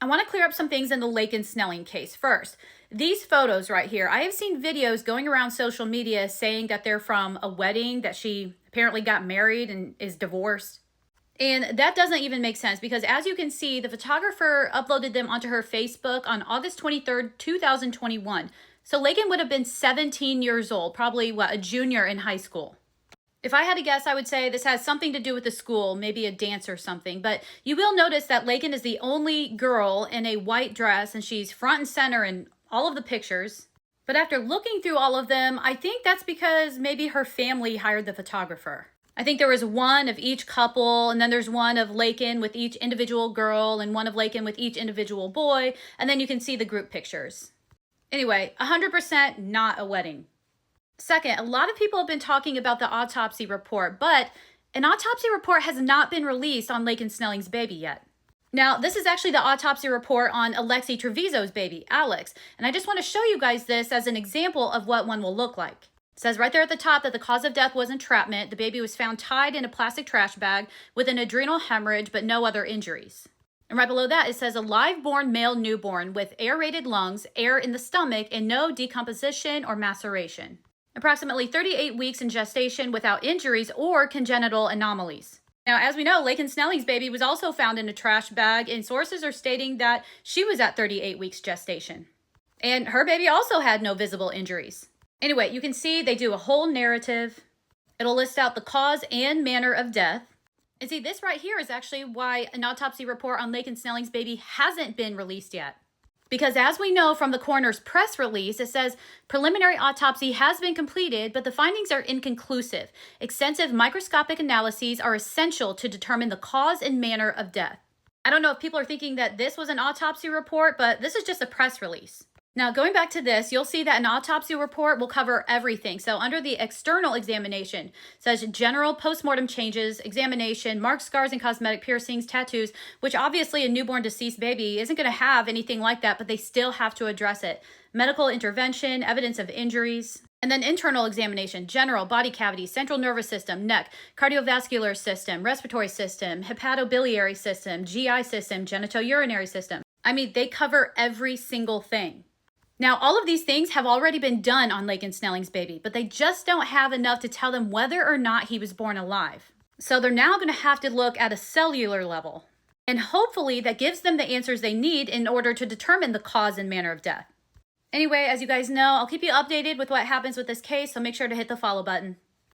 I want to clear up some things in the Laken Snelling case. First, these photos right here, I have seen videos going around social media saying that they're from a wedding, that she apparently got married and is divorced. And that doesn't even make sense because, as you can see, the photographer uploaded them onto her Facebook on August 23rd, 2021. So Laken would have been 17 years old, probably a junior in high school. If I had to guess, I would say this has something to do with the school, maybe a dance or something. But you will notice that Laken is the only girl in a white dress, and she's front and center in all of the pictures. But after looking through all of them, I think that's because maybe her family hired the photographer. I think there was one of each couple, and then there's one of Laken with each individual girl, and one of Laken with each individual boy, and then you can see the group pictures. Anyway, 100% not a wedding. Second, a lot of people have been talking about the autopsy report, but an autopsy report has not been released on Laken Snelling's baby yet. Now, this is actually the autopsy report on Alexi Treviso's baby, Alex, and I just want to show you guys this as an example of what one will look like. It says right there at the top that the cause of death was entrapment. The baby was found tied in a plastic trash bag with an adrenal hemorrhage, but no other injuries. And right below that, it says a live-born male newborn with aerated lungs, air in the stomach, and no decomposition or maceration. Approximately 38 weeks in gestation without injuries or congenital anomalies. Now, as we know, Laken Snelling's baby was also found in a trash bag, and sources are stating that she was at 38 weeks gestation. And her baby also had no visible injuries. Anyway, you can see they do a whole narrative. It'll list out the cause and manner of death. And see, this right here is actually why an autopsy report on Laken Snelling's baby hasn't been released yet. Because as we know from the coroner's press release, it says preliminary autopsy has been completed, but the findings are inconclusive. Extensive microscopic analyses are essential to determine the cause and manner of death. I don't know if people are thinking that this was an autopsy report, but this is just a press release. Now, going back to this, you'll see that an autopsy report will cover everything. So under the external examination, it says general postmortem changes, examination, marks, scars, and cosmetic piercings, tattoos, which obviously a newborn deceased baby isn't going to have anything like that, but they still have to address it. Medical intervention, evidence of injuries. And then internal examination, general, body cavity, central nervous system, neck, cardiovascular system, respiratory system, hepatobiliary system, GI system, genitourinary system. I mean, they cover every single thing. Now, all of these things have already been done on Laken Snelling's baby, but they just don't have enough to tell them whether or not he was born alive. So they're now going to have to look at a cellular level. And hopefully that gives them the answers they need in order to determine the cause and manner of death. Anyway, as you guys know, I'll keep you updated with what happens with this case, so make sure to hit the follow button.